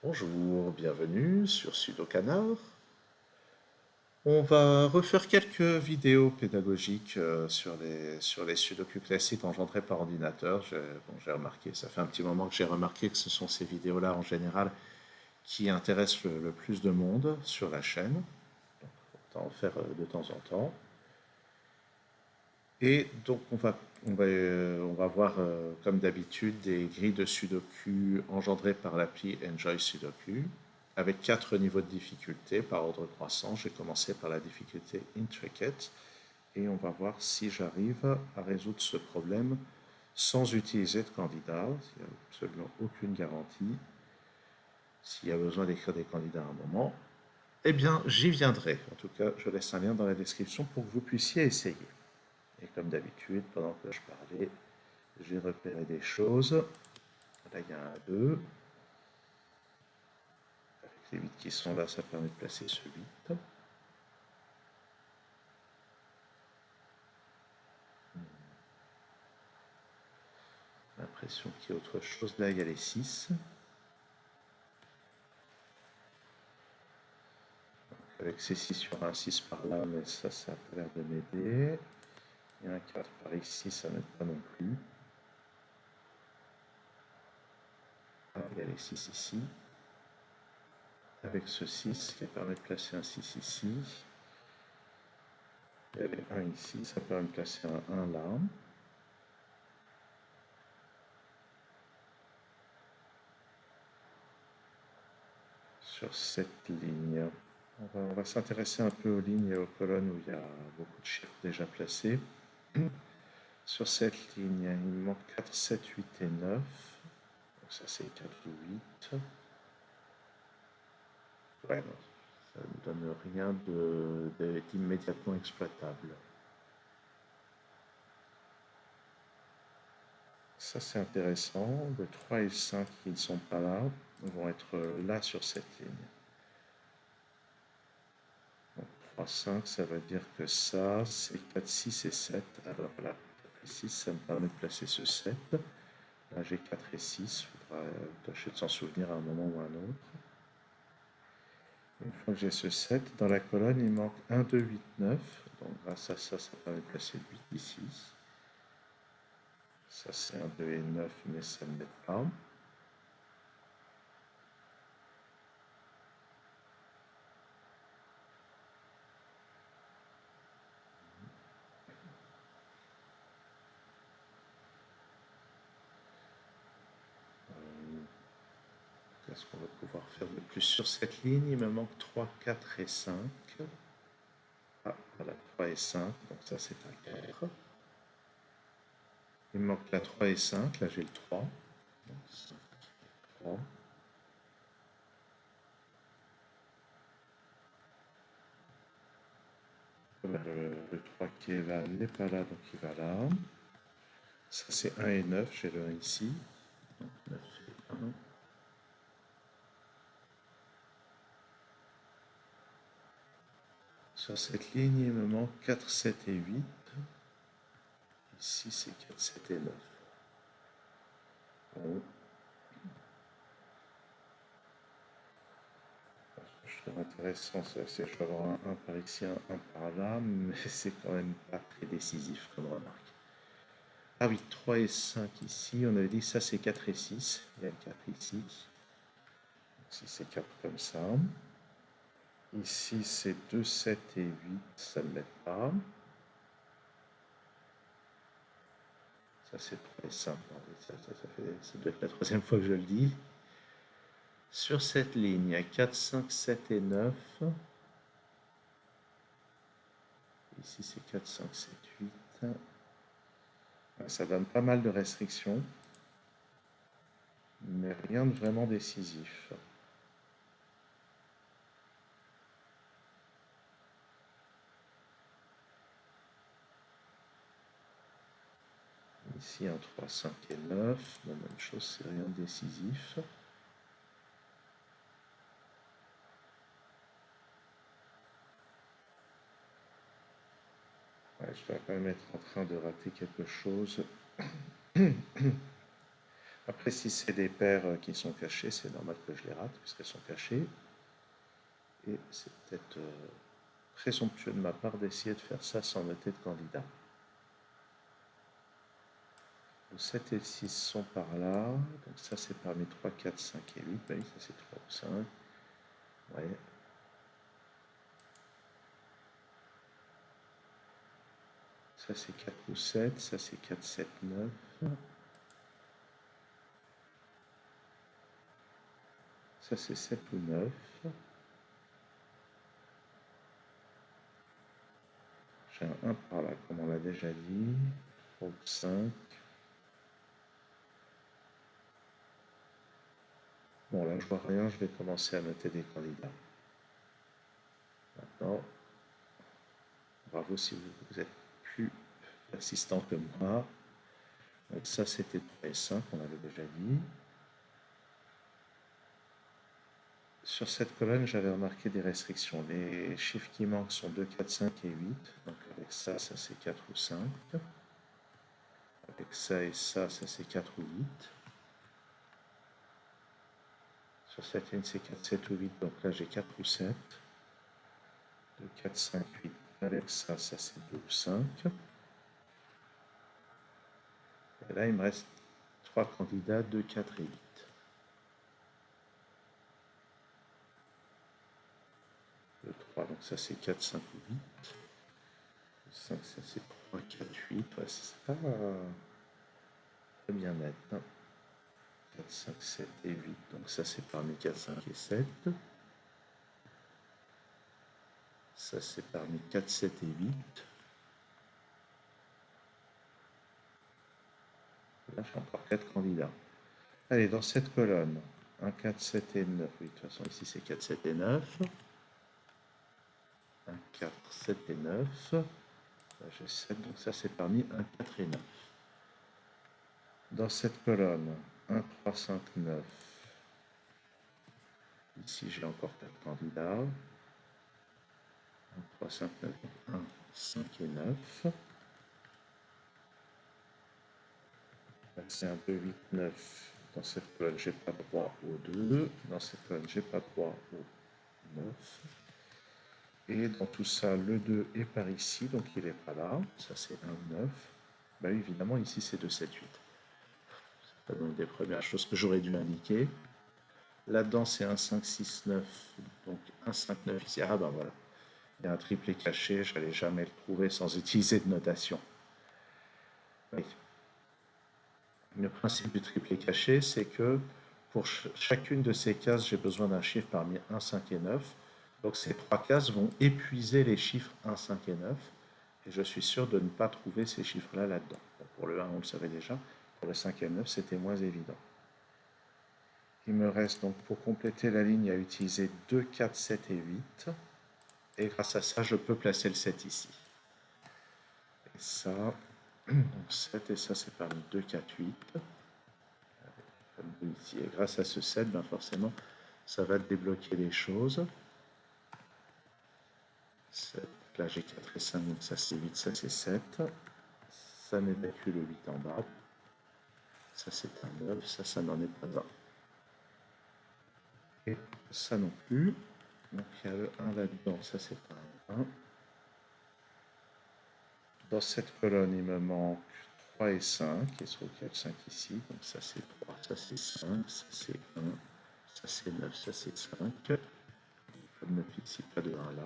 Bonjour, bienvenue sur Sudokanar. On va refaire quelques vidéos pédagogiques sur les sudoku classiques engendrés par ordinateur. J'ai remarqué, ça fait un petit moment que j'ai remarqué que ce sont ces vidéos-là en général qui intéressent le plus de monde sur la chaîne. Donc, autant en faire de temps en temps. Et donc on va voir comme d'habitude des grilles de Sudoku engendrées par l'appli Enjoy Sudoku avec 4 niveaux de difficulté par ordre croissant. J'ai commencé par la difficulté Intricate et on va voir si j'arrive à résoudre ce problème sans utiliser de candidat. Il n'y a absolument aucune garantie. S'il y a besoin d'écrire des candidats à un moment, eh bien j'y viendrai. En tout cas, je laisse un lien dans la description pour que vous puissiez essayer. Et comme d'habitude, pendant que je parlais, j'ai repéré des choses. Là, il y a un 2. Avec les 8 qui sont là, ça permet de placer ce 8. L'impression qu'il y a autre chose. Là, il y a les 6. Avec ces 6 sur un 6 par là, mais ça a pas l'air de m'aider. Il y a un 4 par ici, ça n'aide pas non plus. Ah, il y a les 6 ici. Avec ce 6 qui permet de placer un 6 ici. Il y a les 1 ici, ça permet de placer un 1 là. Sur cette ligne. On va s'intéresser un peu aux lignes et aux colonnes où il y a beaucoup de chiffres déjà placés. Sur cette ligne, il me manque 4, 7, 8 et 9. Donc ça c'est 4 ou 8. Ouais, non, ça ne donne rien d'immédiatement exploitable. Ça c'est intéressant. Le 3 et le 5 qui ne sont pas là vont être là sur cette ligne. 3, 5, ça veut dire que ça, c'est 4, 6 et 7. Alors là, 4 et 6, ça me permet de placer ce 7. Là, j'ai 4 et 6. Il faudra tâcher de s'en souvenir à un moment ou à un autre. Une fois que j'ai ce 7, dans la colonne, il manque 1, 2, 8, 9. Donc grâce à ça, ça permet de placer le 8 ici. Ça, c'est 1, 2 et 9, mais ça ne m'aide pas. Qu'est-ce qu'on va pouvoir faire de plus sur cette ligne? Il me manque 3, 4 et 5. Ah, voilà, 3 et 5, donc ça c'est un 4. Il me manque la 3 et 5, là j'ai le 3. Donc 5 et 3. Le 3 qui est là n'est pas là, donc il va là. Ça c'est 1 et 9, j'ai le 1 ici. Donc 9 et 1. Sur cette ligne, il me manque 4, 7 et 8. Ici, c'est 4, 7 et 9. Bon. Ce qui est intéressant, c'est je vais avoir un 1 par ici, un 1 par là, mais c'est quand même pas très décisif comme remarque. Ah oui, 3 et 5 ici. On avait dit ça, c'est 4 et 6. Il y a 4 ici. Donc, si c'est 4 comme ça. Ici, c'est 2, 7 et 8. Ça ne m'aide pas. Ça, c'est 3 et 5. Ça doit être la troisième fois que je le dis. Sur cette ligne, il y a 4, 5, 7 et 9. Ici, c'est 4, 5, 7, 8. Ça donne pas mal de restrictions, mais rien de vraiment décisif. Ici, un 3, 5 et 9. La même chose, c'est rien de décisif. Je dois quand même être en train de rater quelque chose. Après, si c'est des paires qui sont cachées, c'est normal que je les rate puisqu'elles sont cachées. Et c'est peut-être présomptueux de ma part d'essayer de faire ça sans noter de candidat. Le 7 et le 6 sont par là. Donc ça, c'est parmi 3, 4, 5 et 8. Oui, ça c'est 3 ou 5. Ouais. Ça c'est 4 ou 7. Ça c'est 4, 7, 9. Ça c'est 7 ou 9. J'ai un 1 par là, comme on l'a déjà dit. 3 ou 5. Bon, là, je vois rien, je vais commencer à noter des candidats. Maintenant, bravo si vous êtes plus persistant que moi. Donc ça, c'était 3 et 5, on avait déjà dit. Sur cette colonne, j'avais remarqué des restrictions. Les chiffres qui manquent sont 2, 4, 5 et 8. Donc avec ça, ça c'est 4 ou 5. Avec ça et ça c'est 4 ou 8. Sur cette ligne, c'est 4, 7 ou 8. Donc là, j'ai 4 ou 7. 2, 4, 5, 8. Avec ça c'est 2 ou 5. Et là, il me reste 3 candidats, 2, 4 et 8. Le 3, donc ça c'est 4, 5 ou 8. Le 5, ça c'est 3, 4, 8. Ouais, c'est pas très bien net. 4, 5, 7 et 8. Donc ça c'est parmi 4, 5 et 7. Ça c'est parmi 4, 7 et 8. Là j'ai encore 4 candidats. Allez, dans cette colonne, 1, 4, 7 et 9. Oui, de toute façon ici c'est 4, 7 et 9. 1, 4, 7 et 9. Là j'ai 7, donc ça c'est parmi 1, 4 et 9. Dans cette colonne, 1, 3, 5, 9. Ici, j'ai encore 4 candidats. 1, 3, 5, 9, 1, 5 et 9. C'est un 2, 8, 9. Dans cette colonne, j'ai pas droit au 2. Dans cette colonne, j'ai pas droit au 9. Et dans tout ça, le 2 est par ici, donc il n'est pas là. Ça, c'est 1, 9. Bah, évidemment, ici, c'est 2, 7, 8. C'est une des premières choses que j'aurais dû indiquer. Là-dedans, c'est 1, 5, 6, 9. Donc 1, 5, 9 ici. Ah ben voilà. Il y a un triplé caché, je n'allais jamais le trouver sans utiliser de notation. Oui. Le principe du triplé caché, c'est que pour chacune de ces cases, j'ai besoin d'un chiffre parmi 1, 5 et 9. Donc ces 3 cases vont épuiser les chiffres 1, 5 et 9. Et je suis sûr de ne pas trouver ces chiffres-là là-dedans. Bon, pour le 1, on le savait déjà. Pour le 5 et le 9, c'était moins évident. Il me reste donc pour compléter la ligne à utiliser 2, 4, 7 et 8. Et grâce à ça, je peux placer le 7 ici. Et ça, donc 7 et ça, c'est parmi 2, 4, 8. Comme ici. Et grâce à ce 7, ben forcément, ça va débloquer les choses. 7, là j'ai 4 et 5, donc ça c'est 8, ça c'est 7. Ça n'évacue le 8 en bas. Ça c'est un 9, ça n'en est pas un. Et ça non plus. Donc il y a le 1 là-dedans, ça c'est pas un 1. Dans cette colonne, il me manque 3 et 5, et sur lequel 5 ici. Donc ça c'est 3, ça c'est 5, ça c'est 1, ça c'est 9, ça c'est 5. Pas de 9 ici, pas de 1 là.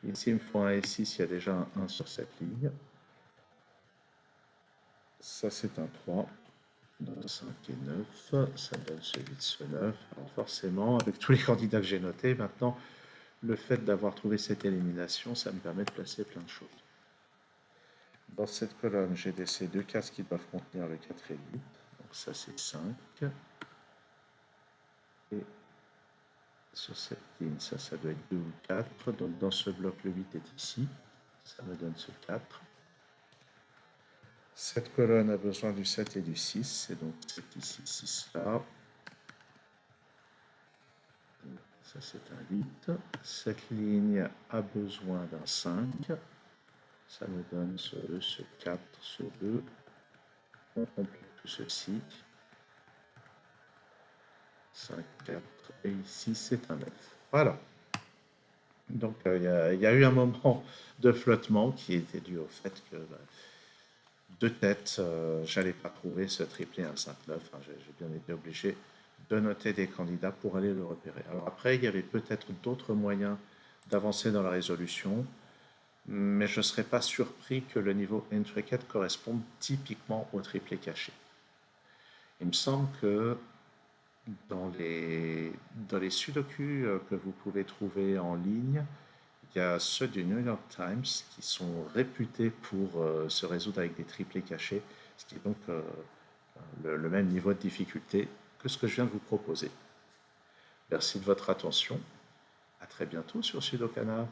Ici, il me faut un et 6, il y a déjà un 1 sur cette ligne. Ça c'est un 3. Donc 5 et 9, ça donne ce 8, ce 9. Alors forcément, avec tous les candidats que j'ai notés, maintenant, le fait d'avoir trouvé cette élimination, ça me permet de placer plein de choses. Dans cette colonne, j'ai ces deux cases qui doivent contenir le 4 et 8. Donc ça, c'est 5. Et sur cette ligne, ça doit être 2 ou 4. Donc dans ce bloc, le 8 est ici. Ça me donne ce 4. Cette colonne a besoin du 7 et du 6. Et donc 7 ici, 6 là. Ça, c'est un 8. Cette ligne a besoin d'un 5. Ça me donne ce 2, ce 4, ce 2. On complète tout ceci. 5, 4, et ici c'est un 9. Voilà. Donc il y a eu un moment de flottement qui était dû au fait que de tête, j'allais pas trouver ce triplé 1-5-9. Hein. J'ai bien été obligé de noter des candidats pour aller le repérer. Alors après, il y avait peut-être d'autres moyens d'avancer dans la résolution, mais je ne serais pas surpris que le niveau intricate corresponde typiquement au triplé caché. Il me semble que dans les sudoku que vous pouvez trouver en ligne, il y a ceux du New York Times qui sont réputés pour se résoudre avec des triplés cachés, ce qui est donc le même niveau de difficulté que ce que je viens de vous proposer. Merci de votre attention. À très bientôt sur Sudokanar.